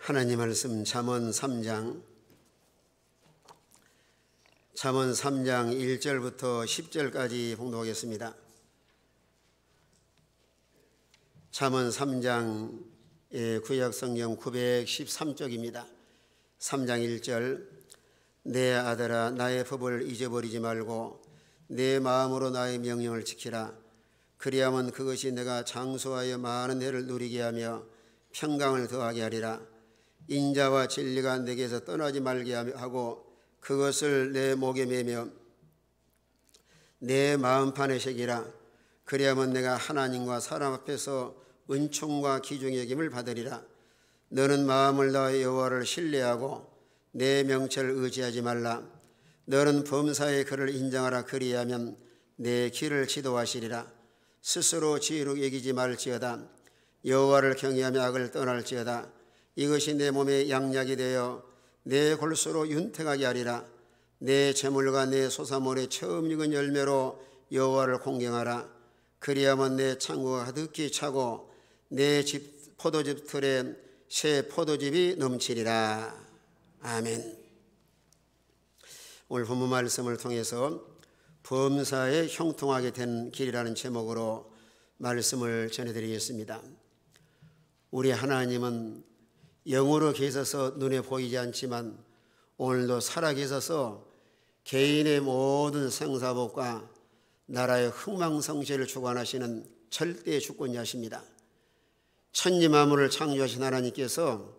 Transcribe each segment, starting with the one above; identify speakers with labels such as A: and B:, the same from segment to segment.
A: 하나님 말씀 잠언 3장 1절부터 10절까지 봉독하겠습니다. 잠언 3장의 구약성경 913쪽입니다. 3장 1절 내 아들아 나의 법을 잊어버리지 말고 내 마음으로 나의 명령을 지키라. 그리하면 그것이 내가 장수하여 많은 해를 누리게 하며 평강을 더하게 하리라. 인자와 진리가 내게서 떠나지 말게 하고 그것을 내 목에 매며 내 마음판에 새기라. 그리하면 내가 하나님과 사람 앞에서 은총과 기중의 여김을 받으리라. 너는 마음을 다하여 여호와를 신뢰하고 내 명철을 의지하지 말라. 너는 범사의 그를 인정하라. 그리하면 내 길을 지도하시리라. 스스로 지혜로 여기지 말지어다. 여호와를 경외하며 악을 떠날지어다. 이것이 내 몸에 양약이 되어 내 골수로 윤택하게 하리라. 내 재물과 내 소사물의 처음 익은 열매로 여호와를 공경하라. 그리하면 내 창고가 가득히 차고 내 집 포도즙 틀에 새 포도즙이 넘치리라. 아멘. 오늘 본문 말씀을 통해서 범사에 형통하게 된 길이라는 제목으로 말씀을 전해드리겠습니다. 우리 하나님은 영으로 계셔서 눈에 보이지 않지만 오늘도 살아계셔서 개인의 모든 생사복과 나라의 흥망성쇠를 주관하시는 절대 주권자십니다. 천지만물을 창조하신 하나님께서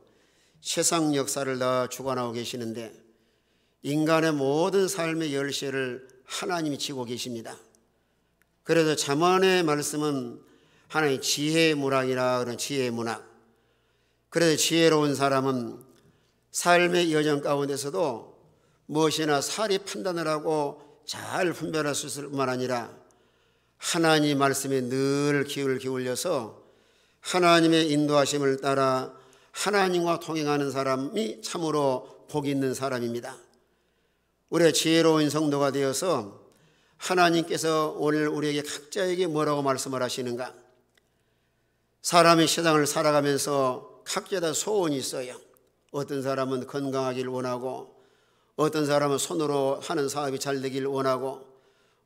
A: 세상 역사를 다 주관하고 계시는데 인간의 모든 삶의 열쇠를 하나님이 쥐고 계십니다. 그래서 잠언의 말씀은 하나님의 지혜의 문학이라 그런 지혜의 문학. 그래서 지혜로운 사람은 삶의 여정 가운데서도 무엇이나 사리 판단을 하고 잘 분별할 수 있을 뿐만 아니라 하나님 말씀에 늘 귀를 기울여서 하나님의 인도하심을 따라 하나님과 동행하는 사람이 참으로 복 있는 사람입니다. 우리가 지혜로운 성도가 되어서 하나님께서 오늘 우리에게 각자에게 뭐라고 말씀을 하시는가? 사람이 세상을 살아가면서 각자다 소원이 있어요. 어떤 사람은 건강하길 원하고, 어떤 사람은 손으로 하는 사업이 잘 되길 원하고,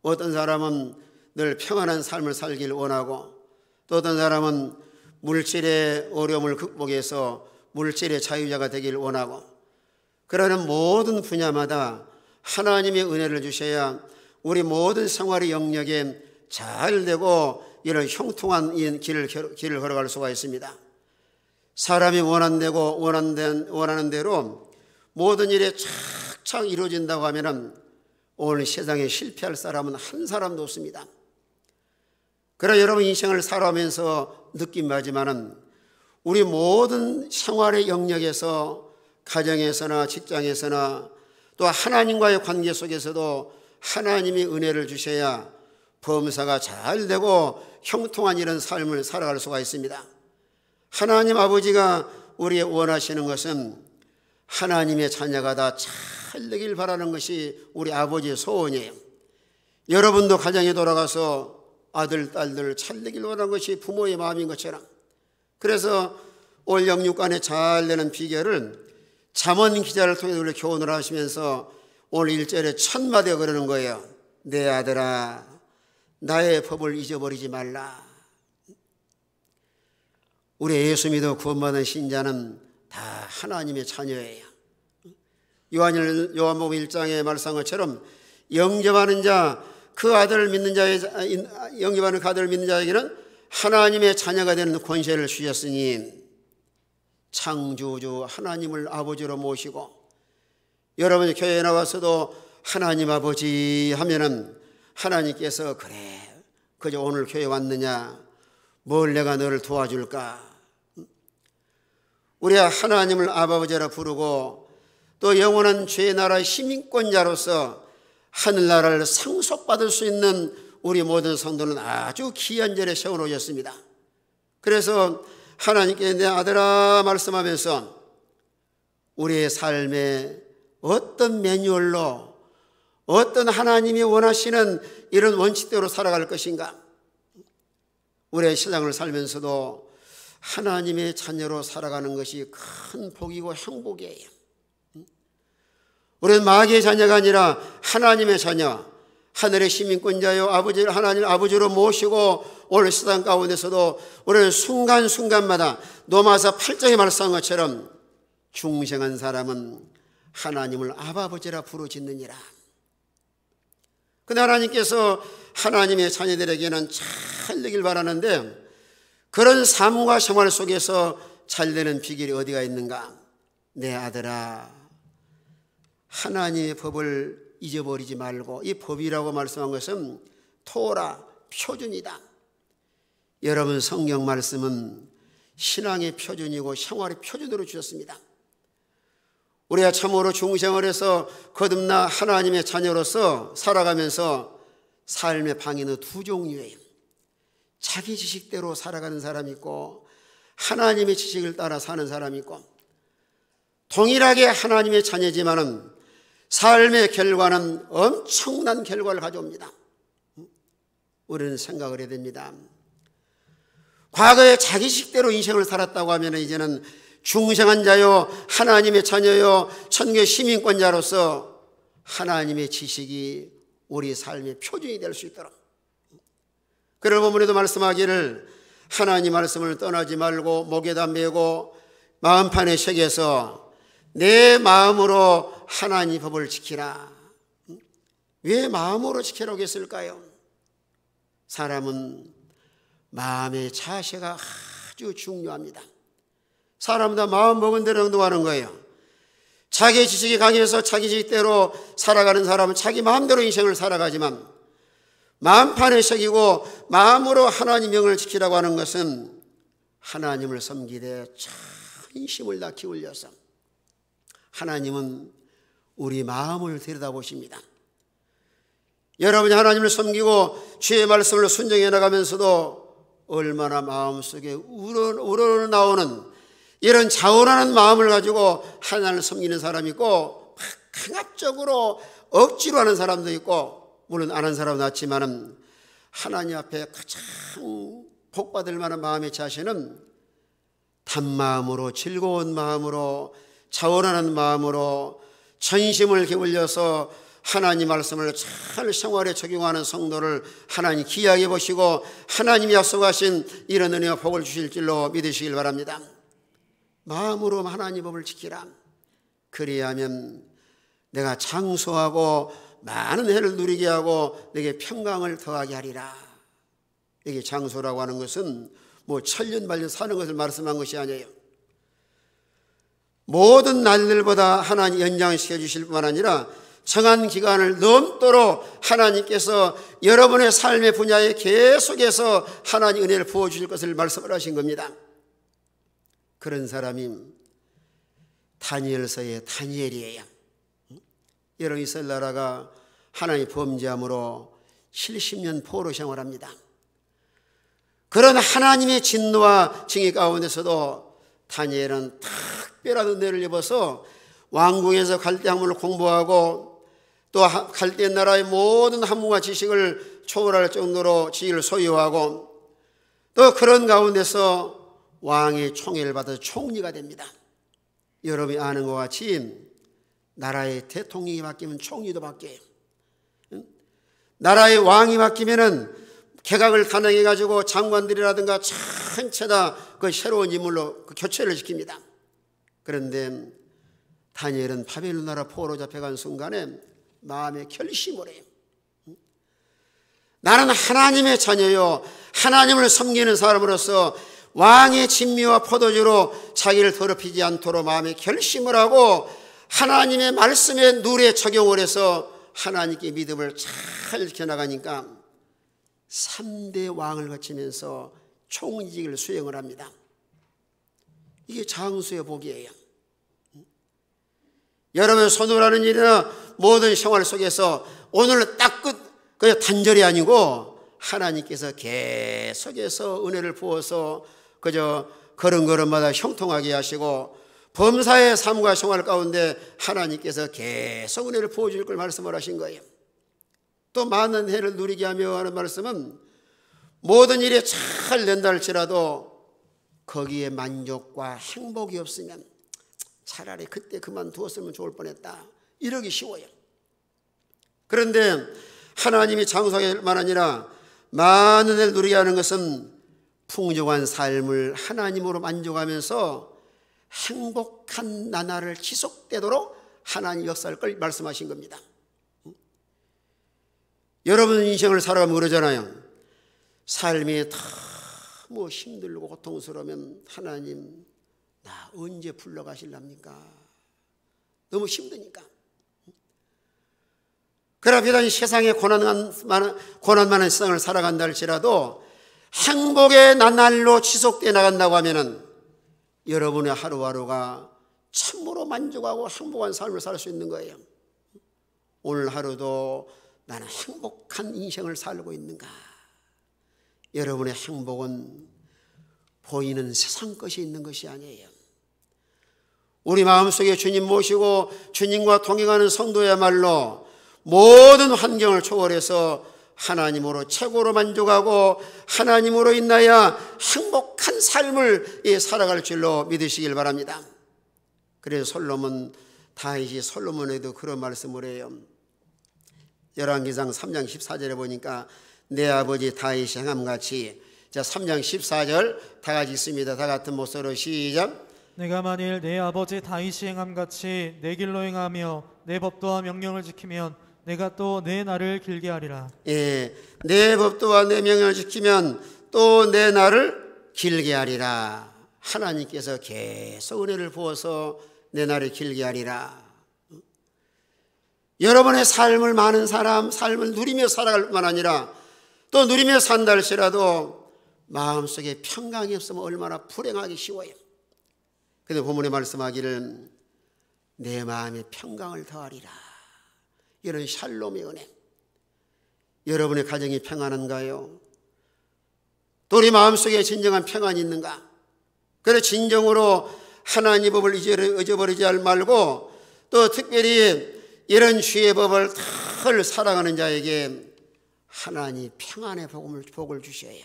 A: 어떤 사람은 늘 평안한 삶을 살길 원하고, 또 어떤 사람은 물질의 어려움을 극복해서 물질의 자유자가 되길 원하고, 그러는 모든 분야마다 하나님의 은혜를 주셔야 우리 모든 생활의 영역에 잘 되고 이런 형통한 길을 걸어갈 수가 있습니다. 사람이 원하는 대로 모든 일이 착착 이루어진다고 하면 오늘 세상에 실패할 사람은 한 사람도 없습니다. 그러나 여러분 인생을 살아가면서 느낀 바지만은 우리 모든 생활의 영역에서 가정에서나 직장에서나 또 하나님과의 관계 속에서도 하나님이 은혜를 주셔야 범사가 잘 되고 형통한 이런 삶을 살아갈 수가 있습니다. 하나님 아버지가 우리의 원하시는 것은 하나님의 자녀가 다 잘 되길 바라는 것이 우리 아버지의 소원이에요. 여러분도 가정에 돌아가서 아들, 딸들 잘 되길 원하는 것이 부모의 마음인 것처럼, 그래서 올 영육간에 잘 되는 비결을 잠언 기자를 통해 우리 교훈을 하시면서 오늘 1절에 첫 마디가 그러는 거예요. 내 아들아 나의 법을 잊어버리지 말라. 우리 예수 믿어 구원받은 신자는 다 하나님의 자녀예요. 요한복음 1장에 말씀한 것처럼 영접하는 자, 그 아들을 믿는 영접하는 그 아들을 믿는 자에게는 하나님의 자녀가 되는 권세를 주셨으니 창조주 하나님을 아버지로 모시고, 여러분이 교회에 나와서도 하나님 아버지 하면은 하나님께서 그래 그저 오늘 교회 왔느냐, 뭘 내가 너를 도와줄까. 우리가 하나님을 아버지라 부르고 또 영원한 죄의 나라의 시민권자로서 하늘나라를 상속받을 수 있는 우리 모든 성도는 아주 귀한 자리에 세워놓으셨습니다. 그래서 하나님께 내 아들아 말씀하면서 우리의 삶에 어떤 매뉴얼로 어떤 하나님이 원하시는 이런 원칙대로 살아갈 것인가. 우리의 세상을 살면서도 하나님의 자녀로 살아가는 것이 큰 복이고 행복이에요. 우리는 마귀의 자녀가 아니라 하나님의 자녀, 하늘의 시민권자요 아버지를 하나님 아버지로 모시고 오늘 세상 가운데서도 우리는 순간순간마다 로마서 8장에 말씀한 것처럼 중생한 사람은 하나님을 아버지라 부르짖느니라. 근데 하나님께서 하나님의 자녀들에게는 잘 되길 바라는데 그런 삶과 생활 속에서 잘 되는 비결이 어디가 있는가? 내 아들아, 하나님의 법을 잊어버리지 말고, 이 법이라고 말씀한 것은 토라, 표준이다. 여러분, 성경 말씀은 신앙의 표준이고 생활의 표준으로 주셨습니다. 우리가 참으로 중생활에서 거듭나 하나님의 자녀로서 살아가면서 삶의 방향은 두 종류예요. 자기 지식대로 살아가는 사람이 있고 하나님의 지식을 따라 사는 사람이 있고, 동일하게 하나님의 자녀지만은 삶의 결과는 엄청난 결과를 가져옵니다. 우리는 생각을 해야 됩니다. 과거에 자기 식대로 인생을 살았다고 하면 이제는 중생한 자요 하나님의 자녀요 천국의 시민권자로서 하나님의 지식이 우리 삶의 표준이 될 수 있도록, 그런 본문에도 말씀하기를 하나님 말씀을 떠나지 말고 목에다 메고 마음판에 새겨서 내 마음으로 하나님 법을 지키라. 왜 마음으로 지키라고 했을까요? 사람은 마음의 자세가 아주 중요합니다. 사람은 다 마음 먹은 대로 행동하는 거예요. 자기 지식이 강해서 자기 지식대로 살아가는 사람은 자기 마음대로 인생을 살아가지만, 마음판에 새기고 마음으로 하나님 명을 지키라고 하는 것은 하나님을 섬기되 전심을 다 기울여서, 하나님은 우리 마음을 들여다보십니다. 여러분이 하나님을 섬기고 주의 말씀을 순종해 나가면서도 얼마나 마음속에 우러나오는 이런 자원하는 마음을 가지고 하나님을 섬기는 사람이 있고, 강압적으로 억지로 하는 사람도 있고, 물론 안 하는 사람은 낫지만은 하나님 앞에 가장 복받을 만한 마음의 자세는 단마음으로, 즐거운 마음으로, 자원하는 마음으로 전심을 기울여서 하나님 말씀을 잘 생활에 적용하는 성도를 하나님 귀하게 보시고 하나님이 약속하신 이런 은혜와 복을 주실 줄로 믿으시길 바랍니다. 마음으로 하나님 법을 지키라. 그리하면 내가 장수하고 많은 해를 누리게 하고 내게 평강을 더하게 하리라. 이게 장수라고 하는 것은 뭐 천년만년 사는 것을 말씀한 것이 아니에요. 모든 날들보다 하나님 연장시켜 주실 뿐만 아니라 정한 기간을 넘도록 하나님께서 여러분의 삶의 분야에 계속해서 하나님 은혜를 부어주실 것을 말씀을 하신 겁니다. 그런 사람이 다니엘서의 다니엘이에요. 여러분, 이스라엘 나라가 하나님 범죄함으로 70년 포로 생활합니다. 그런 하나님의 진노와 징계 가운데서도 다니엘은 특별한 은혜를 입어서 왕궁에서 갈대 학문을 공부하고 또 갈대 나라의 모든 학문과 지식을 초월할 정도로 지위를 소유하고, 또 그런 가운데서 왕의 총애를 받아 총리가 됩니다. 여러분이 아는 것 같이 나라의 대통령이 바뀌면 총리도 바뀌어요. 나라의 왕이 바뀌면은 개각을 단행해 가지고 장관들이라든가 전체 다 그 새로운 인물로 그 교체를 시킵니다. 그런데 다니엘은 바벨론 나라 포로 잡혀간 순간에 마음에 결심을 해요. 나는 하나님의 자녀요 하나님을 섬기는 사람으로서 왕의 진미와 포도주로 자기를 더럽히지 않도록 마음에 결심을 하고 하나님의 말씀에 누리에 적용을 해서 하나님께 믿음을 잘 지켜나가니까 3대 왕을 거치면서 총리직을 수행을 합니다. 이게 장수의 복이에요. 여러분, 손으로하는 일이나 모든 생활 속에서 오늘 딱 그냥 단절이 아니고 하나님께서 계속해서 은혜를 부어서 그저 걸음걸음마다 형통하게 하시고 범사의 삶과 생활 가운데 하나님께서 계속 은혜를 부어줄 걸 말씀을 하신 거예요. 또 많은 해를 누리게 하며 하는 말씀은 모든 일에 잘 된다 할지라도 거기에 만족과 행복이 없으면 차라리 그때 그만두었으면 좋을 뻔했다, 이러기 쉬워요. 그런데 하나님이 장수할 만 아니라 많은 애를 누리게 하는 것은 풍족한 삶을 하나님으로 만족하면서 행복한 나날을 지속되도록 하나님 역사할 걸 말씀하신 겁니다. 여러분 인생을 살아가면 그러잖아요. 삶이 너무 힘들고 고통스러우면 하나님 나 언제 불러가실랍니까? 너무 힘드니까. 그러나 비단 세상에 고난 많은 세상을 살아간다 할지라도 행복의 나날로 지속되어 나간다고 하면은 여러분의 하루하루가 참으로 만족하고 행복한 삶을 살 수 있는 거예요. 오늘 하루도 나는 행복한 인생을 살고 있는가? 여러분의 행복은 보이는 세상 것이 있는 것이 아니에요. 우리 마음속에 주님 모시고 주님과 동행하는 성도야말로 모든 환경을 초월해서 하나님으로 최고로 만족하고 하나님으로 인하여 행복한 삶을 살아갈 줄로 믿으시길 바랍니다. 그래서 다윗이 솔로몬에도 그런 말씀을 해요. 열왕기상 3장 14절에 보니까 내 아버지 다윗이 행함같이, 자 3장 14절 다 같이 있습니다. 다 같은 목소리로 시작.
B: 내가 만일 내 아버지 다윗이 행함같이 내 길로 행하며 내 법도와 명령을 지키면 내가 또 내 날을 길게 하리라.
A: 예, 내 법도와 내 명령을 지키면 또 내 날을 길게 하리라. 하나님께서 계속 은혜를 부어서 내 날을 길게 하리라. 여러분의 삶을 많은 삶을 누리며 살아갈 뿐만 아니라 또 누리며 산다 할지라도 마음속에 평강이 없으면 얼마나 불행하기 쉬워요. 그런데 본문에 말씀하기를 내 마음에 평강을 더하리라. 이런 샬롬의 은혜. 여러분의 가정이 평안한가요? 또 우리 마음속에 진정한 평안이 있는가? 그래서 진정으로 하나님 법을 잊어버리지 말고 또 특별히 이런 주의 법을 늘 살아가는 자에게 하나님 평안의 복을 주셔요.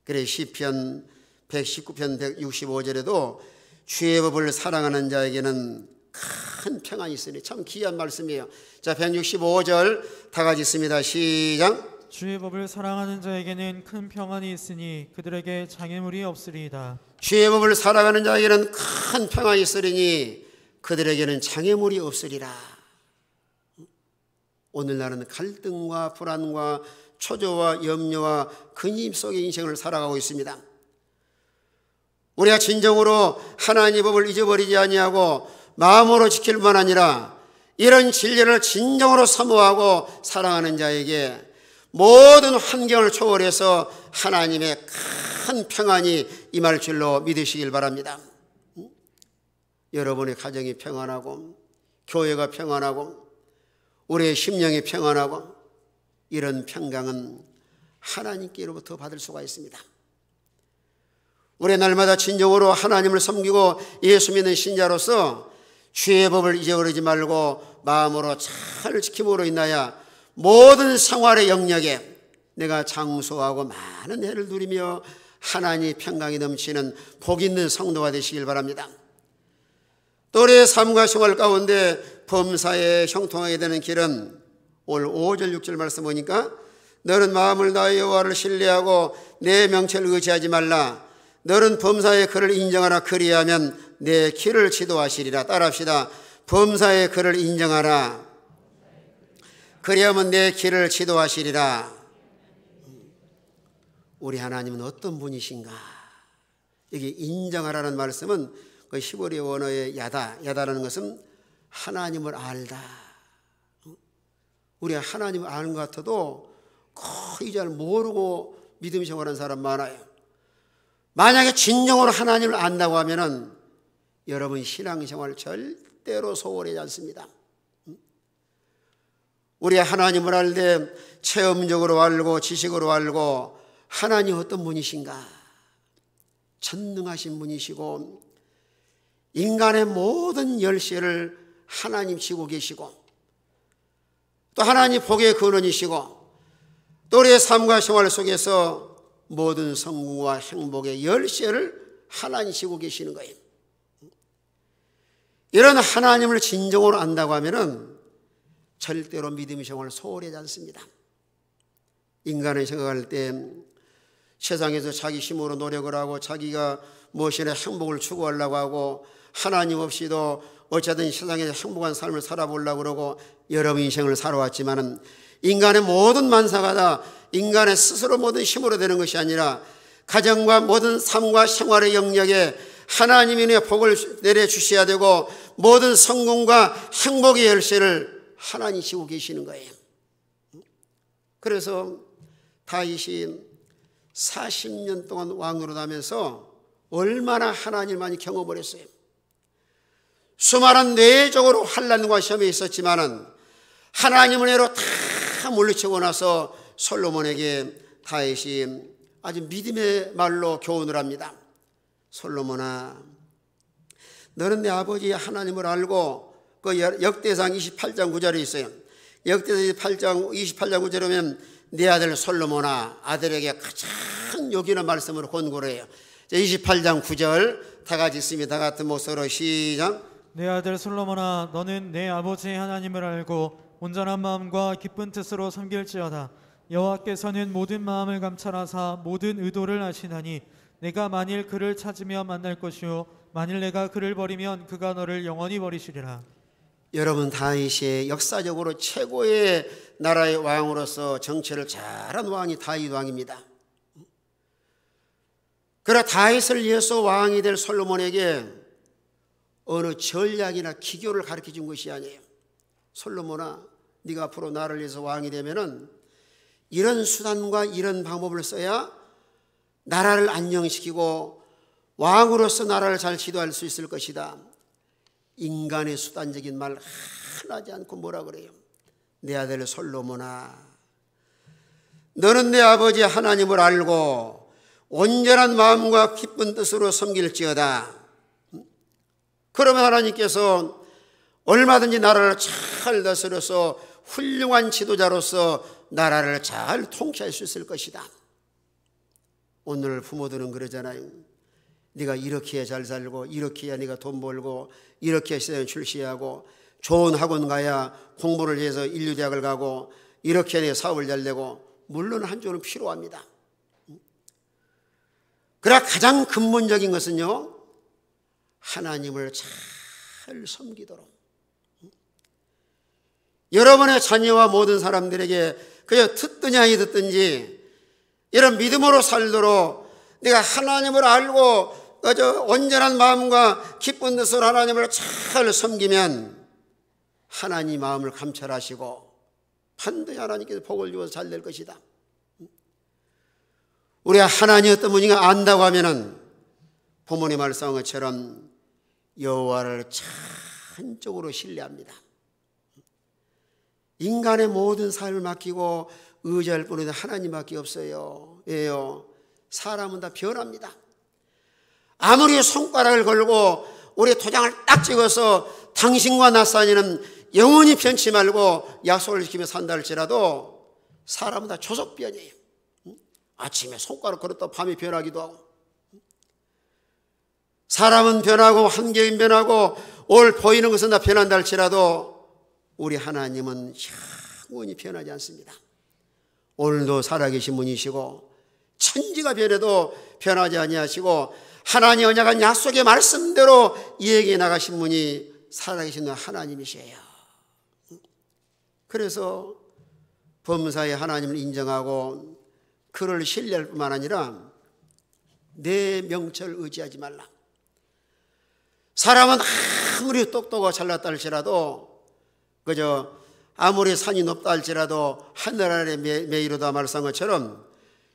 A: 그래 시편 119편 165절에도 주의 법을 사랑하는 자에게는 큰 평안이 있으니 참 귀한 말씀이에요. 자 165절 다 같이 있습니다. 시작.
B: 주의 법을 사랑하는 자에게는 큰 평안이 있으니 그들에게 장애물이 없으리이다.
A: 주의 법을 살아가는 자에게는 큰 평안이 있으리니 그들에게는 장애물이 없으리라. 오늘날은 갈등과 불안과 초조와 염려와 근심 속의 인생을 살아가고 있습니다. 우리가 진정으로 하나님의 법을 잊어버리지 아니하고 마음으로 지킬 뿐만 아니라 이런 진리를 진정으로 사모하고 사랑하는 자에게 모든 환경을 초월해서 하나님의 큰 평안이 임할 줄로 믿으시길 바랍니다. 여러분의 가정이 평안하고 교회가 평안하고 우리의 심령이 평안하고 이런 평강은 하나님께로부터 받을 수가 있습니다. 우리 날마다 진정으로 하나님을 섬기고 예수 믿는 신자로서 주의 법을 잊어버리지 말고 마음으로 잘 지킴으로 인하여 모든 생활의 영역에 내가 장수하고 많은 해를 누리며 하나님의 평강이 넘치는 복 있는 성도가 되시길 바랍니다. 또 우리의 삶과 생활 가운데 범사에 형통하게 되는 길은 오늘 5절 6절 말씀 보니까 너는 마음을 다하여 여호와를 신뢰하고 내 명체를 의지하지 말라. 너는 범사의 그를 인정하라. 그리하면 내 길을 지도하시리라. 따라합시다. 범사의 그를 인정하라. 그리하면 내 길을 지도하시리라. 우리 하나님은 어떤 분이신가? 여기 인정하라는 말씀은 그 히브리 원어의 야다라는 것은 하나님을 알다. 우리가 하나님을 아는 것 같아도 거의 잘 모르고 믿음 생활하는 사람 많아요. 만약에 진정으로 하나님을 안다고 하면은 여러분 신앙생활 절대로 소홀하지 않습니다. 우리가 하나님을 알 때 체험적으로 알고 지식으로 알고 하나님 어떤 분이신가? 전능하신 분이시고 인간의 모든 열쇠를 하나님 쥐고 계시고 또 하나님 복의 근원이시고 또 우리의 삶과 생활 속에서 모든 성공과 행복의 열쇠를 하나님 쥐고 계시는 거예요. 이런 하나님을 진정으로 안다고 하면은 절대로 믿음의 생활을 소홀히 하지 않습니다. 인간을 생각할 때 세상에서 자기 힘으로 노력을 하고 자기가 무엇이나 행복을 추구하려고 하고 하나님 없이도 어쨌든 세상에서 행복한 삶을 살아보려고 그러고 여러 인생을 살아왔지만은 인간의 모든 만사가 다 인간의 스스로 모든 힘으로 되는 것이 아니라 가정과 모든 삶과 생활의 영역에 하나님의 복을 내려주셔야 되고 모든 성공과 행복의 열쇠를 하나님 쥐고 계시는 거예요. 그래서 다윗이 40년 동안 왕으로 다면서 얼마나 하나님을 많이 경험을 했어요. 수많은 뇌적으로 환난과 시험이 있었지만은 하나님을 애로 다 물리치고 나서 솔로몬에게 다윗이 아주 믿음의 말로 교훈을 합니다. 솔로몬아, 너는 내 아버지 하나님을 알고 그 역대상 28장 9절에 있어요. 역대상 28장 9절에 보면 내 아들 솔로몬아, 아들에게 가장 여기는 말씀을 권고를 해요. 28장 9절 다 같이 있습니다. 다 같은 목소리로 시작.
B: 내 아들 솔로몬아, 너는 내 아버지 하나님을 알고 온전한 마음과 기쁜 뜻으로 섬길지어다. 여호와께서는 모든 마음을 감찰하사 모든 의도를 아시나니 내가 만일 그를 찾으며 만날 것이요 만일 내가 그를 버리면 그가 너를 영원히 버리시리라.
A: 여러분, 다윗이 역사적으로 최고의 나라의 왕으로서 정치를 잘한 왕이 다윗 왕입니다. 그러나 다윗을 위해서 왕이 될 솔로몬에게 어느 전략이나 기교를 가르쳐 준 것이 아니에요. 솔로몬아, 네가 앞으로 나를 위해서 왕이 되면은 이런 수단과 이런 방법을 써야 나라를 안정시키고 왕으로서 나라를 잘 지도할 수 있을 것이다. 인간의 수단적인 말 하나 하지 않고 뭐라 그래요? 내 아들 솔로몬아, 너는 내 아버지 하나님을 알고 온전한 마음과 기쁜 뜻으로 섬길지어다. 그러면 하나님께서 얼마든지 나라를 잘 다스려서 훌륭한 지도자로서 나라를 잘 통치할 수 있을 것이다. 오늘 부모들은 그러잖아요. 네가 이렇게 해야 잘 살고 이렇게 해야 네가 돈 벌고 이렇게 해야 출시하고 좋은 학원 가야 공부를 해서 인류대학을 가고 이렇게 해야 사업을 잘 되고, 물론 한쪽은 필요합니다. 그러나 가장 근본적인 것은요, 하나님을 잘 섬기도록 여러분의 자녀와 모든 사람들에게 그저 듣든지 아니 듣든지 이런 믿음으로 살도록 내가 하나님을 알고 온전한 마음과 기쁜 뜻으로 하나님을 잘 섬기면 하나님 마음을 감찰하시고 반드시 하나님께서 복을 주어서 잘 될 것이다. 우리가 하나님 어떤 분인가 안다고 하면은 부모님 말씀한 것처럼 여호와를 전적으로 신뢰합니다. 인간의 모든 삶을 맡기고 의지할 뿐이다 하나님밖에 없어요. 왜요? 사람은 다 변합니다. 아무리 손가락을 걸고 우리 도장을 딱 찍어서 당신과 나 사이는 영원히 변치 말고 약속을 지키며 산다 할지라도 사람은 다 조속변이에요. 아침에 손가락 걸었다 밤에 변하기도 하고, 사람은 변하고 환경은 변하고 오늘 보이는 것은 다 변한다 할지라도 우리 하나님은 영원히 변하지 않습니다. 오늘도 살아계신 분이시고 천지가 변해도 변하지 아니하시고 하나님 언약한 약속의 말씀대로 이야기해 나가신 분이 살아계신 하나님이시에요. 그래서 범사에 하나님을 인정하고 그를 신뢰할 뿐만 아니라 내 명철을 의지하지 말라. 사람은 아무리 똑똑하고 잘났다 할지라도 그저 아무리 산이 높다 할지라도 하늘 아래 매이로다 말씀한 것처럼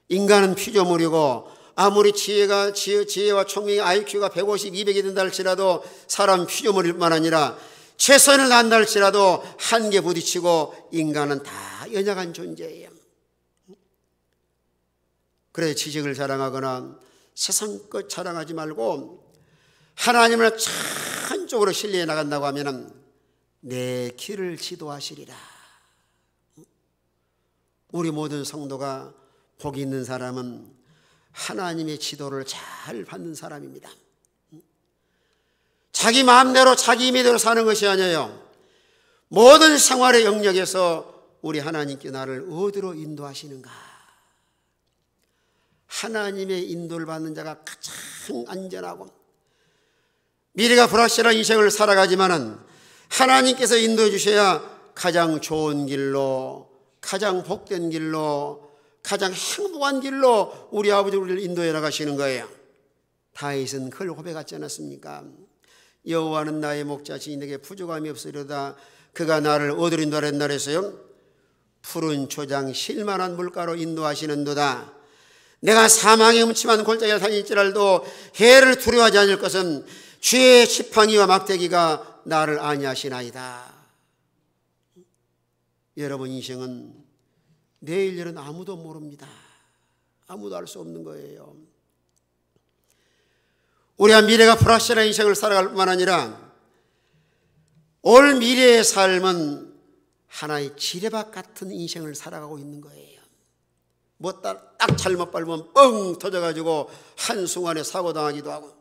A: 인간은 피조물이고 아무리 지혜와 총명의 IQ가 150, 200이 된다 할지라도 사람 피조물일 뿐만 아니라 최선을 다한다 할지라도 한계 부딪히고 인간은 다 연약한 존재예요. 그래 지식을 자랑하거나 세상 것 자랑하지 말고 하나님을 한쪽으로 신뢰해 나간다고 하면 내 길을 지도하시리라. 우리 모든 성도가 복이 있는 사람은 하나님의 지도를 잘 받는 사람입니다. 자기 마음대로 자기 임의대로 사는 것이 아니에요. 모든 생활의 영역에서 우리 하나님께 나를 어디로 인도하시는가? 하나님의 인도를 받는 자가 가장 안전하고 미래가 불확실한 인생을 살아가지만은 하나님께서 인도해 주셔야 가장 좋은 길로, 가장 복된 길로, 가장 행복한 길로 우리 아버지 우리를 인도해 나가시는 거예요. 다윗은 그걸 고백하지 않았습니까? 여호와는 나의 목자시니 내게 부족함이 없으리로다. 그가 나를 어디로 인도하라 했나 그랬어요? 푸른 초장 쉴만한 물가로 인도하시는도다. 내가 사망의 음침한 골짜기에 다닐지라도 해를 두려워하지 않을 것은 주의 지팡이와 막대기가 나를 안위하시나이다. 여러분, 인생은 내일 일은 아무도 모릅니다. 아무도 알 수 없는 거예요. 우리가 미래가 불확실한 인생을 살아갈 뿐만 아니라 올 미래의 삶은 하나의 지뢰밭 같은 인생을 살아가고 있는 거예요. 뭐 딱 잘못 밟으면 뻥 터져가지고 한순간에 사고당하기도 하고.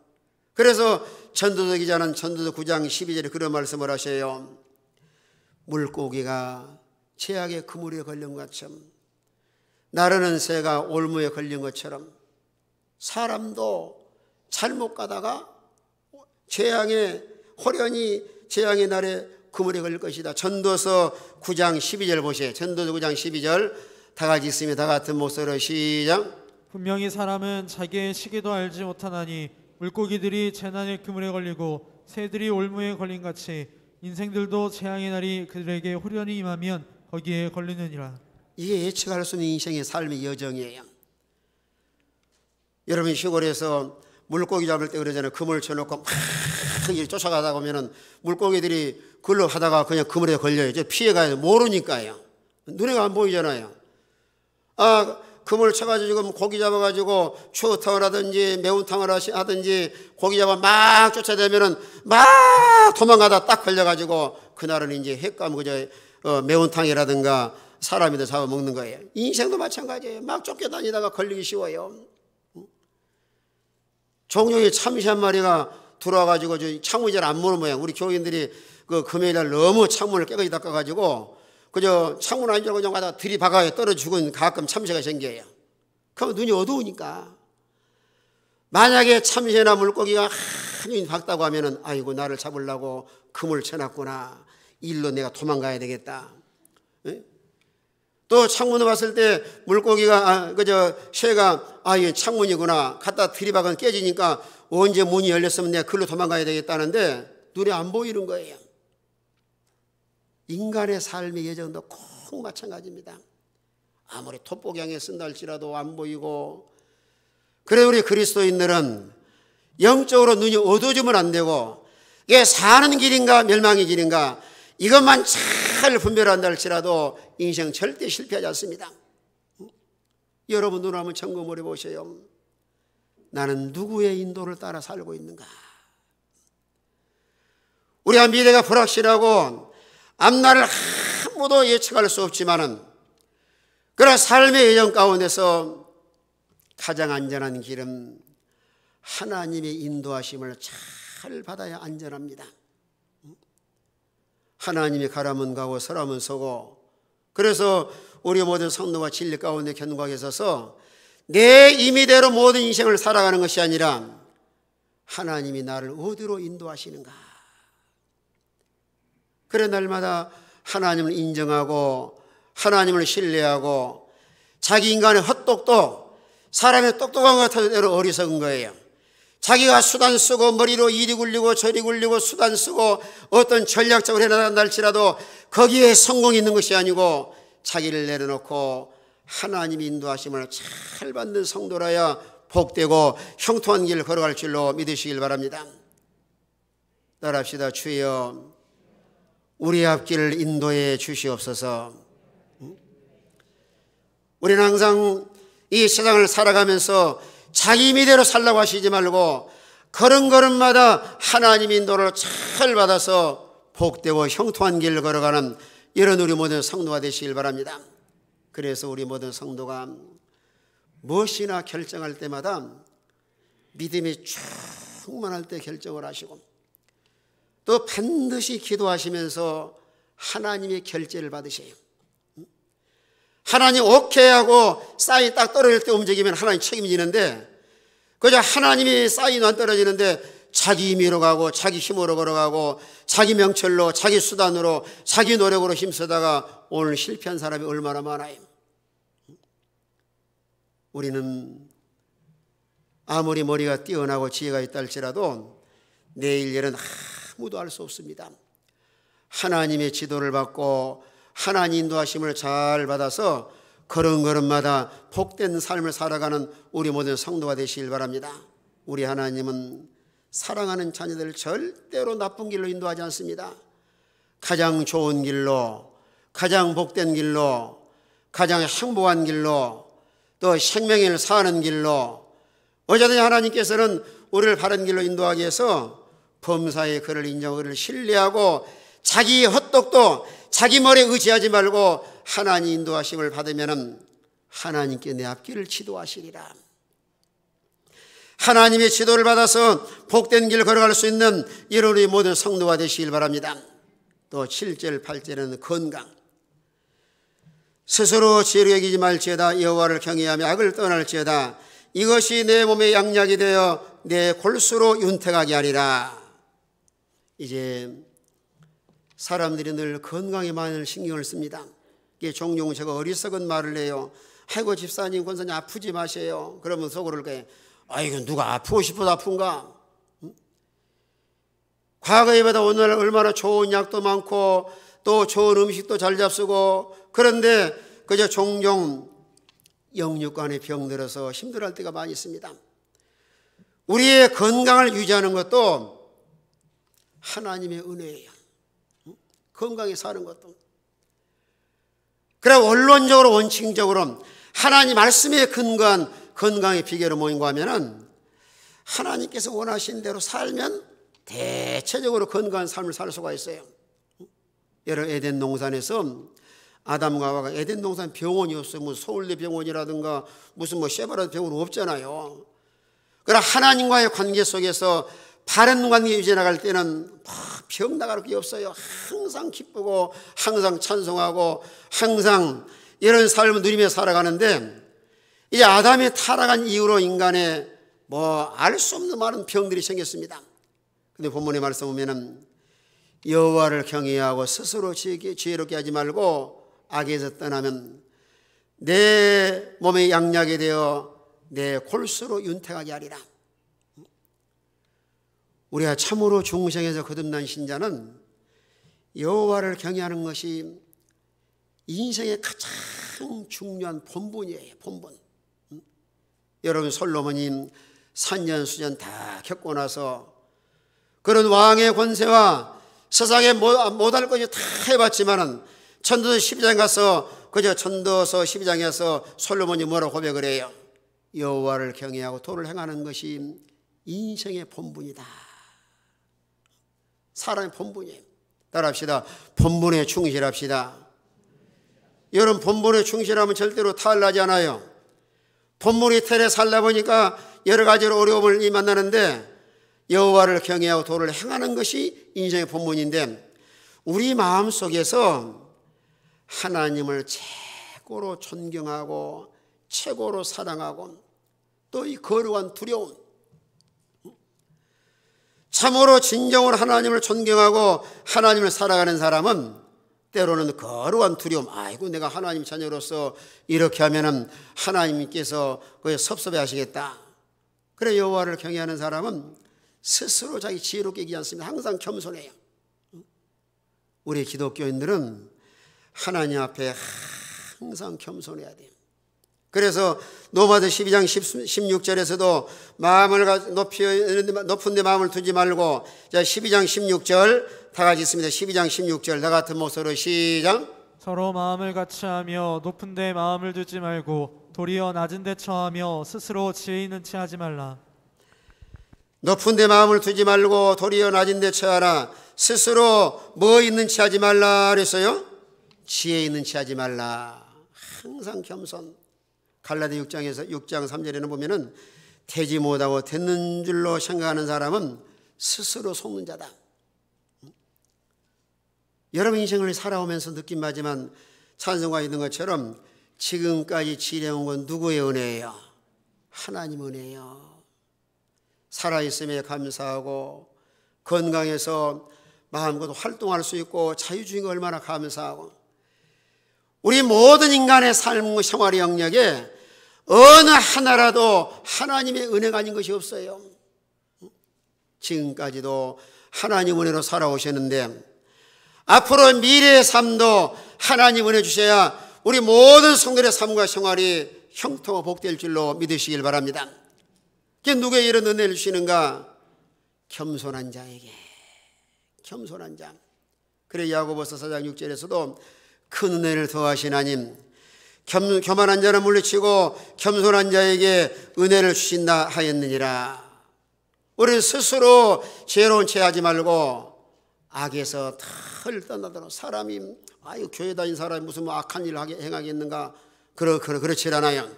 A: 그래서 전도서 기자는 전도서 9장 12절에 그런 말씀을 하셔요. 물고기가 제약의 그물에 걸린 것처럼, 나르는 새가 올무에 걸린 것처럼 사람도 잘못 가다가 호련히 재앙의 날에 그물에 걸릴 것이다. 전도서 9장 12절 보세요. 전도서 9장 12절 다 같이 있으면 다 같은 목소리로 시작.
B: 분명히 사람은 자기의 시기도 알지 못하나니 물고기들이 재난의 그물에 걸리고 새들이 올무에 걸린 같이 인생들도 재앙의 날이 그들에게 호련히 임하면 거기에 걸리느니라. 이게
A: 예측할 수 있는 인생의 삶의 여정이에요. 여러분, 시골에서 물고기 잡을 때 그러잖아요. 그물 쳐놓고 막 쫓아가다 보면은 물고기들이 그걸로 하다가 그냥 그물에 걸려요. 피해가야 돼. 모르니까요. 눈에가 안 보이잖아요. 그물 쳐가지고 지금 고기 잡아가지고 추어탕을 하든지 매운탕을 하든지 고기 잡아 막 쫓아다니면은 막 도망가다 딱 걸려가지고 그날은 이제 횟감 매운탕이라든가 사람이다 잡아먹는 거예요. 인생도 마찬가지예요. 막 쫓겨다니다가 걸리기 쉬워요. 종종의 참새 한 마리가 들어와가지고 창문이 잘 안 무는 모양. 우리 교인들이 그 금요일날 너무 창문을 깨끗이 닦아가지고 그저 창문 안 열고 그냥 가다가 들이박아에 떨어져 죽은 가끔 참새가 생겨요. 그럼 눈이 어두우니까. 만약에 참새나 물고기가 한눈 박다고 하면은 아이고 나를 잡으려고 그물 쳐놨구나. 일로 내가 도망가야 되겠다. 또 창문을 봤을 때 물고기가 새가 이게 창문이구나. 갖다 들이박으면 깨지니까 언제 문이 열렸으면 내가 글로 도망가야 되겠다는데 눈에 안 보이는 거예요. 인간의 삶의 예정도 꼭 마찬가지입니다. 아무리 돋보경에 쓴다 할지라도 안 보이고. 그래 우리 그리스도인들은 영적으로 눈이 어두워지면 안 되고 이게 사는 길인가 멸망의 길인가 이것만 잘 분별한다 할지라도 인생 절대 실패하지 않습니다. 여러분 눈을 한번 점검을 해보세요. 나는 누구의 인도를 따라 살고 있는가? 우리가 미래가 불확실하고 앞날을 아무도 예측할 수 없지만은 그러나 삶의 예정 가운데서 가장 안전한 길은 하나님의 인도하심을 잘 받아야 안전합니다. 하나님이 가라면 가고 서라면 서고. 그래서 우리 모든 성도가 진리 가운데 견고하게 서서 내 임의대로 모든 인생을 살아가는 것이 아니라 하나님이 나를 어디로 인도하시는가. 그래 날마다 하나님을 인정하고 하나님을 신뢰하고 자기 인간의 헛똑도 사람의 똑똑한 것 같아도 때로 어리석은 거예요. 자기가 수단 쓰고 머리로 이리 굴리고 저리 굴리고 수단 쓰고 어떤 전략적으로 해나간다 할지라도 거기에 성공이 있는 것이 아니고 자기를 내려놓고 하나님의 인도하심을 잘 받는 성도라야 복되고 형통한 길을 걸어갈 줄로 믿으시길 바랍니다. 따라합시다. 주여 우리 앞길을 인도해 주시옵소서. 우리는 항상 이 세상을 살아가면서 자기 임의대로 살라고 하시지 말고 걸음걸음마다 하나님의 인도를 잘 받아서 복되고 형통한 길을 걸어가는 이런 우리 모든 성도가 되시길 바랍니다. 그래서 우리 모든 성도가 무엇이나 결정할 때마다 믿음이 충만할 때 결정을 하시고, 또 반드시 기도하시면서 하나님의 결재를 받으세요. 하나님 오케이 하고 사인이 딱 떨어질 때 움직이면 하나님 책임지는데, 그저 하나님이 사인이 안 떨어지는데 자기 힘으로 가고 자기 힘으로 걸어가고 자기 명철로 자기 수단으로 자기 노력으로 힘쓰다가 오늘 실패한 사람이 얼마나 많아요. 우리는 아무리 머리가 뛰어나고 지혜가 있다 할지라도 내일 일은 아무도 알 수 없습니다. 하나님의 지도를 받고 하나님 인도하심을 잘 받아서 걸음걸음마다 복된 삶을 살아가는 우리 모든 성도가 되시길 바랍니다. 우리 하나님은 사랑하는 자녀들을 절대로 나쁜 길로 인도하지 않습니다. 가장 좋은 길로, 가장 복된 길로, 가장 행복한 길로, 또 생명을 사는 길로, 어제든지 하나님께서는 우리를 바른 길로 인도하기 위해서 범사의 그를 인정하고 그를 신뢰하고 자기 헛똑도 자기 머리에 의지하지 말고 하나님 인도하심을 받으면 하나님께 내 앞길을 지도하시리라. 하나님의 지도를 받아서 복된 길을 걸어갈 수 있는 이런 우리 모든 성도가 되시길 바랍니다. 또 7절 8절에는 건강. 스스로 지혜롭게 여기지 말지어다. 여호와를 경외하며 악을 떠날지어다. 이것이 내 몸의 양약이 되어 내 골수로 윤택하게 하리라. 이제 사람들이 늘 건강에 많은 신경을 씁니다. 이게 종종 제가 어리석은 말을 해요. 아이고 집사님, 권사님 아프지 마세요. 그러면 속으로 그렇게, 아이고 누가 아프고 싶어서 아픈가? 과거에보다 오늘 얼마나 좋은 약도 많고 또 좋은 음식도 잘 잡수고, 그런데 그저 종종 영육간에 병들어서 힘들어할 때가 많이 있습니다. 우리의 건강을 유지하는 것도 하나님의 은혜예요. 건강히 사는 것도. 그래 원론적으로 원칙적으로 하나님 말씀에 근거한 건강의 비결은 뭐인가 하면은 하나님께서 원하신 대로 살면 대체적으로 건강한 삶을 살 수가 있어요. 여러 에덴 동산에서 아담과 하와가 에덴 동산 병원이 없어요. 뭐 서울대 병원이라든가 무슨 뭐 쉐바라드 병원 없잖아요. 그러나 하나님과의 관계 속에서 바른 관계 유지해 나갈 때는 병 나갈 게 없어요. 항상 기쁘고 항상 찬송하고 항상 이런 삶을 누리며 살아가는데, 이제 아담이 타락한 이후로 인간의 알 수 없는 많은 병들이 생겼습니다. 근데 본문의 말씀 보면은 여호와를 경외하고 스스로 지혜롭게 하지 말고 악에서 떠나면 내 몸의 양약이 되어 내 골수로 윤택하게 하리라. 우리가 참으로 중생에서 거듭난 신자는 여호와를 경외하는 것이 인생의 가장 중요한 본분이에요. 본분. 여러분 솔로몬이 산전수전 다 겪고 나서 그런 왕의 권세와 세상에 못할 것이 다 해봤지만은 천도서 12장 가서 그저 천도서 12장에서 솔로몬이 뭐라고 고백을 해요? 여호와를 경외하고 도를 행하는 것이 인생의 본분이다. 사람의 본분이에요. 따라합시다. 본분에 충실합시다. 여러분 본분에 충실하면 절대로 탈나지 않아요. 본분이 틀에 살다 보니까 여러 가지로 어려움을 만나는데 여호와를 경외하고 도를 행하는 것이 인생의 본분인데, 우리 마음속에서 하나님을 최고로 존경하고 최고로 사랑하고 또 이 거룩한 두려움, 참으로 진정으로 하나님을 존경하고 하나님을 살아가는 사람은 때로는 거룩한 두려움, 아이고 내가 하나님 자녀로서 이렇게 하면은 하나님께서 그에 섭섭해 하시겠다. 그래 여호와를 경외하는 사람은 스스로 자기 지혜롭게 얘기하지 않습니다. 항상 겸손해요. 우리 기독교인들은 하나님 앞에 항상 겸손해야 돼요. 그래서 로마서 12장 16절에서도 마음을 높은 데 마음을 두지 말고, 자 12장 16절 다 같이 있습니다. 12장 16절 다 같은 목소리로 시작.
B: 서로 마음을 같이하며 높은 데 마음을 두지 말고 도리어 낮은 데 처하며 스스로 지혜 있는 체 하지 말라.
A: 높은 데 마음을 두지 말고 도리어 낮은 데 처하라. 스스로 뭐 있는 체 하지 말라 그랬어요? 지혜 있는 체 하지 말라. 항상 겸손. 갈라디 6장 3절에는 보면은 되지 못하고 됐는 줄로 생각하는 사람은 스스로 속는 자다. 여러분 인생을 살아오면서 느낀 바지만 찬송가 있는 것처럼 지금까지 지내온 건 누구의 은혜예요? 하나님 은혜예요. 살아있음에 감사하고 건강해서 마음껏 활동할 수 있고 자유주의가 얼마나 감사하고, 우리 모든 인간의 삶 생활의 영역에 어느 하나라도 하나님의 은혜가 아닌 것이 없어요. 지금까지도 하나님 은혜로 살아오셨는데 앞으로 미래의 삶도 하나님 은혜 주셔야 우리 모든 성도의 삶과 생활이 형통하고 복될 줄로 믿으시길 바랍니다. 그게 누구에게 이런 은혜를 주시는가? 겸손한 자에게. 겸손한 자. 그래 야고보서 4장 6절에서도 큰 은혜를 더하신 하나님, 교만한 자는 물리치고 겸손한 자에게 은혜를 주신다 하였느니라. 우리는 스스로 죄로운 죄 하지 말고 악에서 털 떠나도록, 사람이 교회 다닌 사람이 무슨 악한 일을 행하겠는가? 그렇지 않아요.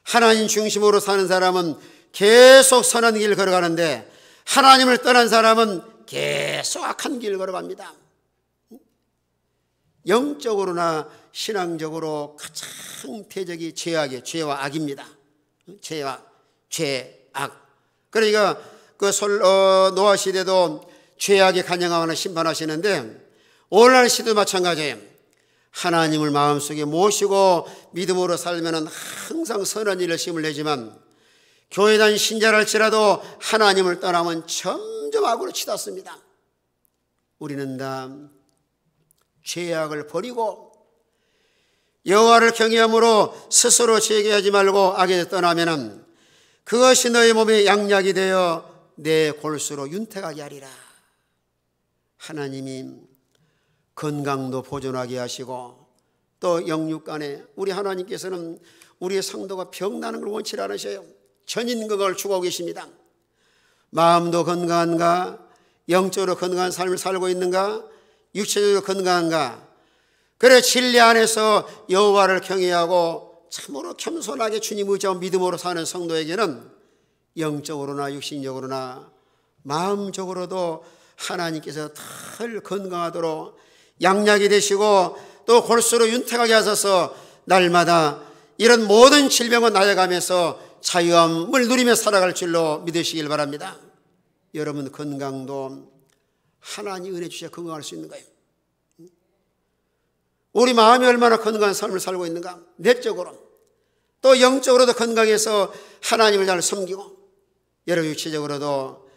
A: 하나님 중심으로 사는 사람은 계속 선한 길 걸어가는데 하나님을 떠난 사람은 계속 악한 길 걸어갑니다. 영적으로나 신앙적으로 가장 대적이 죄와 악입니다. 죄와 죄, 악. 그러니까 노아 시대도 죄악에 간영하거나 심판하시는데 오늘날 시대도 마찬가지예요. 하나님을 마음속에 모시고 믿음으로 살면 항상 선한 일을 심을내지만 교회 다닌 신자랄지라도 하나님을 떠나면 점점 악으로 치닫습니다. 우리는 다 죄악을 버리고 여호와를 경외함으로 스스로 죄게 하지 말고 악에 떠나면 그것이 너의 몸에 양약이 되어 내 골수로 윤택하게 하리라. 하나님이 건강도 보존하게 하시고 또 영육간에 우리 하나님께서는 우리의 성도가 병나는 걸 원치 않으셔요. 전인건강을 추구하고 계십니다. 마음도 건강한가? 영적으로 건강한 삶을 살고 있는가? 육체적으로 건강한가? 그래 진리 안에서 여호와를 경외하고 참으로 겸손하게 주님 의지하고 믿음으로 사는 성도에게는 영적으로나 육신적으로나 마음적으로도 하나님께서 덜 건강하도록 양약이 되시고 또 골수로 윤택하게 하셔서 날마다 이런 모든 질병을 나아가면서 자유함을 누리며 살아갈 줄로 믿으시길 바랍니다. 여러분 건강도 하나님 은혜 주셔야 건강할 수 있는 거예요. 우리 마음이 얼마나 건강한 삶을 살고 있는가? 내적으로 또 영적으로도 건강해서 하나님을 잘 섬기고, 여러분 육체적으로도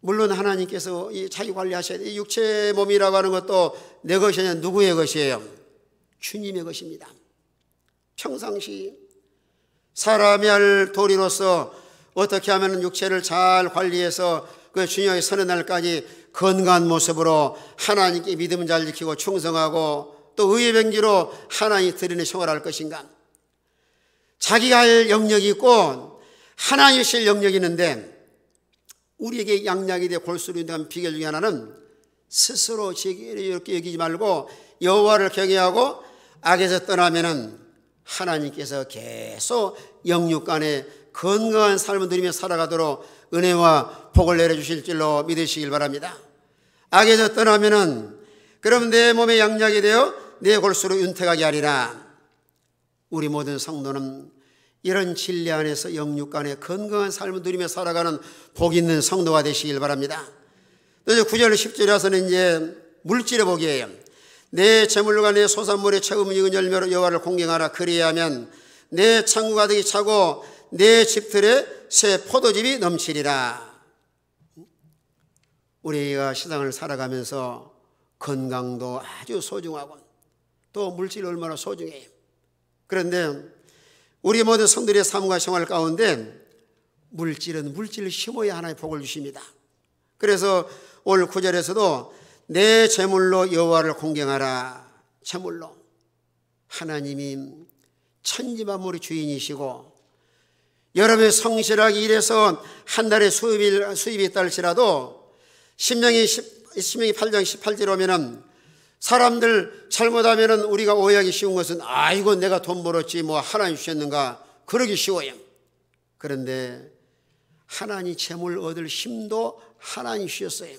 A: 물론 하나님께서 이 자기 관리하셔야 돼요. 이 육체 몸이라고 하는 것도 내 것이 아니라 누구의 것이에요? 주님의 것입니다. 평상시 사람이 할 도리로서 어떻게 하면 육체를 잘 관리해서 그 주님의 서는 날까지 건강한 모습으로 하나님께 믿음 잘 지키고 충성하고 또 의의 병기로 하나님 드리는 생활할 것인가? 자기가 할 영역이 있고 하나님이 실 영역이 있는데 우리에게 양약이 되어 골수로 인한 비결 중에 하나는 스스로 이렇게 여기지 말고 여호와를 경외하고 악에서 떠나면은 하나님께서 계속 영육간에 건강한 삶을 누리며 살아가도록 은혜와 복을 내려주실 줄로 믿으시길 바랍니다. 악에서 떠나면은 그럼 내 몸에 양약이 되어 내 골수로 윤택하게 하리라. 우리 모든 성도는 이런 진리 안에서 영육간에 건강한 삶을 누리며 살아가는 복 있는 성도가 되시길 바랍니다. 또 9절 10절에 와서는 이제 물질의 복이에요. 내 재물과 내 소산물의 처음 익은 열매로 여호와를 공경하라. 그리하면 내 창고 가득히 차고 내 집들에 새 포도즙이 넘치리라. 우리가 세상을 살아가면서 건강도 아주 소중하고 또 물질이 얼마나 소중해요. 그런데 우리 모든 성들의 삶과 생활 가운데 물질은 물질을 심어야 하나의 복을 주십니다. 그래서 오늘 9절에서도 내 재물로 여호와를 공경하라. 재물로 하나님이 천지만물의 주인이시고 여러분의 성실하게 일해서 한 달에 수입이 있다 할지라도 신명기 8장 18절에 오면은 사람들 잘못하면은 우리가 오해하기 쉬운 것은 이거 내가 돈 벌었지 뭐 하나님 주셨는가 그러기 쉬워요. 그런데 하나님 재물 얻을 힘도 하나님 주셨어요.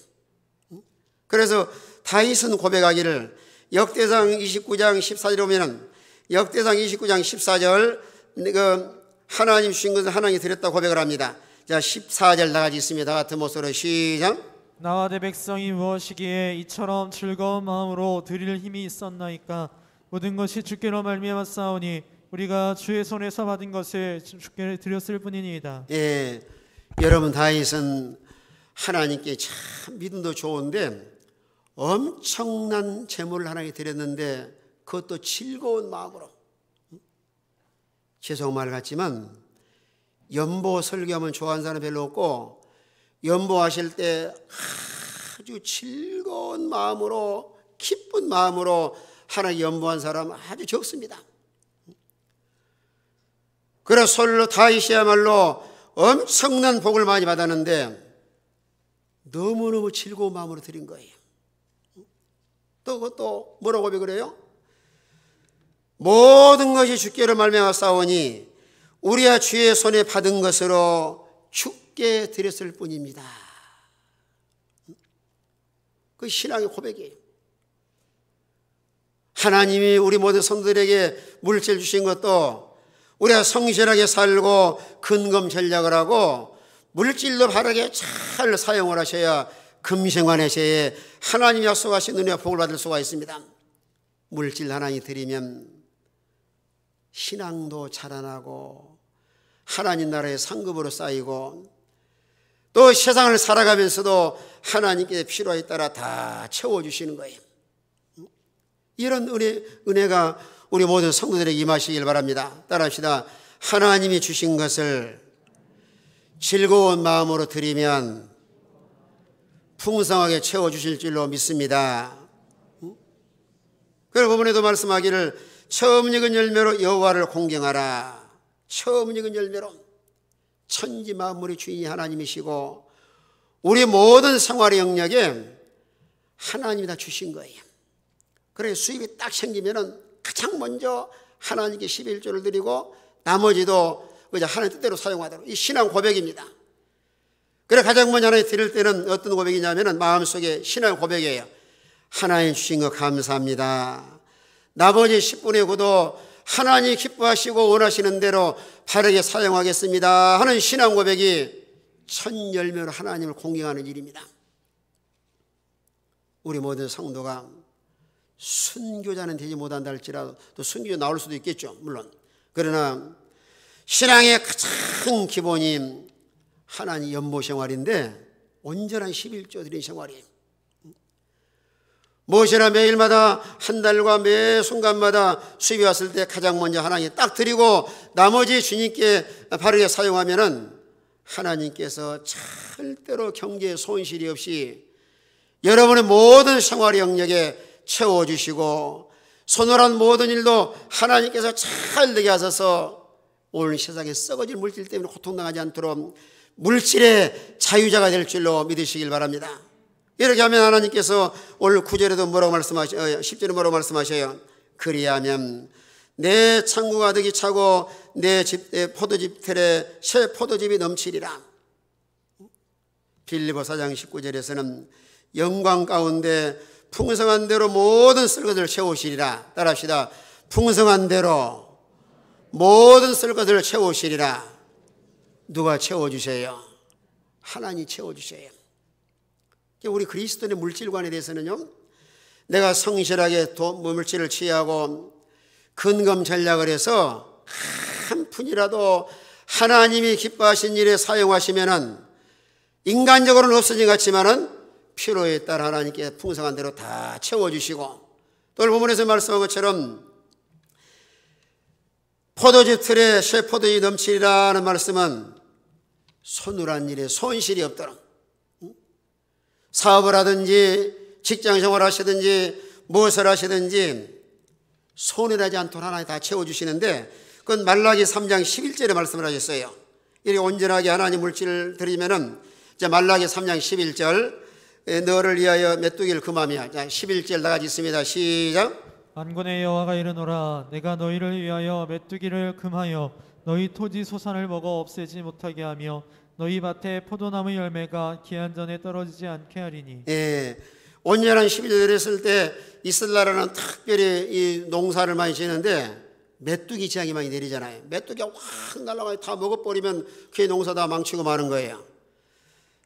A: 그래서 다윗은 고백하기를 역대상 29장 14절에 보면은 역대상 29장 14절 하나님 주신 것을 하나님이 드렸다고 고백을 합니다. 자, 14절 다 같이 있습니다. 같은 목소리로 시작.
B: 나와 내 백성이 무엇이기에 이처럼 즐거운 마음으로 드릴 힘이 있었나이까. 모든 것이 주께로 말미암았사오니 우리가 주의 손에서 받은 것을 주께 드렸을 뿐이니이다.
A: 예, 여러분 다윗은 하나님께 참 믿음도 좋은데 엄청난 재물을 하나님께 드렸는데 그것도 즐거운 마음으로. 죄송한 말 같지만 연보 설교하면 좋아하는 사람 별로 없고 연보하실 때 아주 즐거운 마음으로 기쁜 마음으로 하나님 연보한 사람 아주 적습니다. 그래서 솔로 다윗이야말로 엄청난 복을 많이 받았는데 너무너무 즐거운 마음으로 드린 거예요. 또 그것도 뭐라고 고백을 해요? 모든 것이 주께로 말미암았사오니 우리야 주의 손에 받은 것으로 주께 드렸을 뿐입니다. 그 신앙의 고백이에요. 하나님이 우리 모든 성도들에게 물질 주신 것도 우리가 성실하게 살고 근검 전략을 하고 물질도 바르게 잘 사용을 하셔야 금생활의 새에 하나님이 약속하신 은혜와 복을 받을 수가 있습니다. 물질 하나님 드리면 신앙도 자라나고 하나님 나라의 상급으로 쌓이고 또 세상을 살아가면서도 하나님께 필요에 따라 다 채워주시는 거예요. 이런 은혜가 우리 모든 성도들에게 임하시길 바랍니다. 따라합시다. 하나님이 주신 것을 즐거운 마음으로 드리면 풍성하게 채워주실 줄로 믿습니다. 그리고 본문에도 말씀하기를 처음 익은 열매로 여호와를 공경하라. 처음 익은 열매로 천지 만물의 주인이 하나님이시고 우리 모든 생활의 영역에 하나님이 다 주신 거예요. 그래 수입이 딱 생기면은 가장 먼저 하나님께 11조를 드리고 나머지도 하나님 뜻대로 사용하도록 이 신앙 고백입니다. 그래 가장 먼저 하나님 드릴 때는 어떤 고백이냐면은 마음속에 신앙 고백이에요. 하나님 주신 거 감사합니다. 나머지 10분의 9도 하나님 기뻐하시고 원하시는 대로 바르게 사용하겠습니다 하는 신앙 고백이 첫 열매로 하나님을 공경하는 일입니다. 우리 모든 성도가 순교자는 되지 못한다 할지라도 또 순교자 나올 수도 있겠죠. 물론 그러나 신앙의 가장 기본이 하나님 연보 생활인데 온전한 11조 드린 생활이에요. 무엇이나 매일마다 한 달과 매 순간마다 수입이 왔을 때 가장 먼저 하나님께 딱 드리고 나머지 주님께 바르게 사용하면은 하나님께서 절대로 경제에 손실이 없이 여러분의 모든 생활의 영역에 채워주시고 손으로 모든 일도 하나님께서 잘 되게 하셔서 오늘 세상에 썩어질 물질 때문에 고통당하지 않도록 물질의 자유자가 될 줄로 믿으시길 바랍니다. 이렇게 하면 하나님께서 오늘 9절에도 뭐라고 10절에 뭐라고 말씀하셔요? 그리하면 내 창고가 가득히 차고 내 포도즙 틀에 새 포도즙이 넘치리라. 빌립보 4장 19절에서는 영광 가운데 풍성한 대로 모든 쓸 것을 채우시리라. 따라합시다. 풍성한 대로 모든 쓸 것을 채우시리라. 누가 채워주세요? 하나님이 채워주세요. 우리 그리스도인의 물질관에 대해서는요, 내가 성실하게 물질을 취하고 근검 전략을 해서 한 푼이라도 하나님이 기뻐하신 일에 사용하시면은 인간적으로는 없어진 것 같지만은 필요에 따라 하나님께 풍성한 대로 다 채워주시고 또 오늘 본문에서 말씀한 것처럼 포도즙 틀에 새 포도즙이 넘치리라는 말씀은 손으로 한 일에 손실이 없도록 사업을 하든지 직장생활을 하시든지 무엇을 하시든지 손해나지 않도록 하나님 다 채워주시는데 그건 말라기 3장 11절에 말씀을 하셨어요. 이렇게 온전하게 하나님 물질을 드리면은 이제 말라기 3장 11절 너를 위하여 메뚜기를 금하며. 자, 11절 다 같이 있습니다. 시작.
B: 만군의 여호와가 이르노라 내가 너희를 위하여 메뚜기를 금하여 너희 토지 소산을 먹어 없애지 못하게 하며 너희 밭에 포도나무 열매가 기한 전에 떨어지지 않게 하리니.
A: 예, 온전한 11절 했을 때 이스라엘은 특별히 이 농사를 많이 지는데 메뚜기 재앙이 많이 내리잖아요. 메뚜기가 확 날아가서 다 먹어버리면 그 농사 다 망치고 마는 거예요.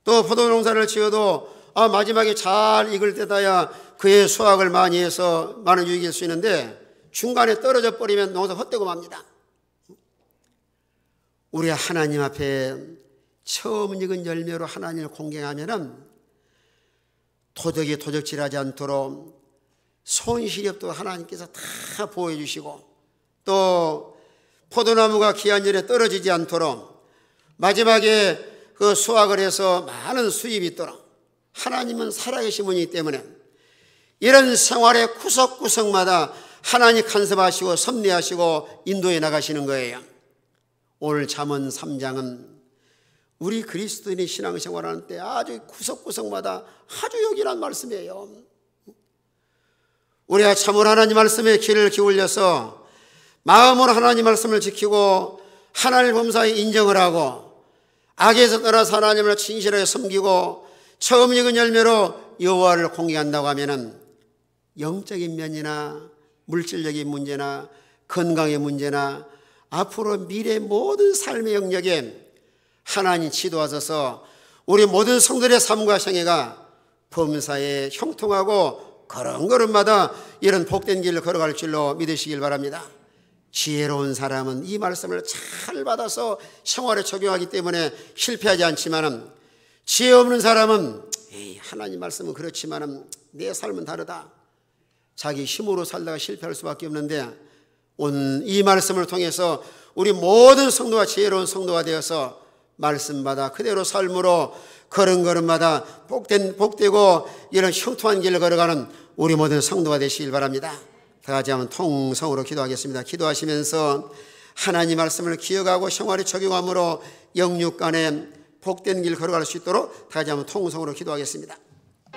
A: 또 포도 농사를 지어도 마지막에 잘 익을 때다야 그의 수확을 많이 해서 많은 유익일 수 있는데 중간에 떨어져 버리면 농사 헛되고 맙니다. 우리 하나님 앞에 처음 익은 열매로 하나님을 공경하면은 도적질하지 않도록 손실이 없도록 하나님께서 다 보호해 주시고, 또 포도나무가 기한 전에 떨어지지 않도록 마지막에 그 수확을 해서 많은 수입이 있도록 하나님은 살아계신 분이기 때문에 이런 생활의 구석구석마다 하나님 간섭하시고 섭리하시고 인도해 나가시는 거예요. 오늘 잠언 3장은 우리 그리스도인이 신앙생활하는 때 아주 구석구석마다 아주 요긴한 말씀이에요. 우리가 참으로 하나님 말씀에 귀를 기울여서 마음으로 하나님 말씀을 지키고 하나님 범사에 인정을 하고 악에서 떠나서 하나님을 진실하게 섬기고 처음 익은 열매로 여호와를 공경한다고 하면은 영적인 면이나 물질적인 문제나 건강의 문제나 앞으로 미래 모든 삶의 영역에 하나님 지도하셔서 우리 모든 성들의 삶과 생애가 범사에 형통하고 걸음걸음마다 이런 복된 길을 걸어갈 줄로 믿으시길 바랍니다. 지혜로운 사람은 이 말씀을 잘 받아서 생활에 적용하기 때문에 실패하지 않지만은, 지혜 없는 사람은 하나님 말씀은 그렇지만은 내 삶은 다르다, 자기 힘으로 살다가 실패할 수밖에 없는데, 오늘 이 말씀을 통해서 우리 모든 성도가 지혜로운 성도가 되어서 말씀마다 그대로 삶으로 걸음걸음마다 복되고 이런 형통한 길을 걸어가는 우리 모든 성도가 되시길 바랍니다. 다 같이 한번 통성으로 기도하겠습니다. 기도하시면서 하나님 말씀을 기억하고 생활에 적용함으로 영육간에 복된 길 걸어갈 수 있도록 다 같이 한번 통성으로 기도하겠습니다.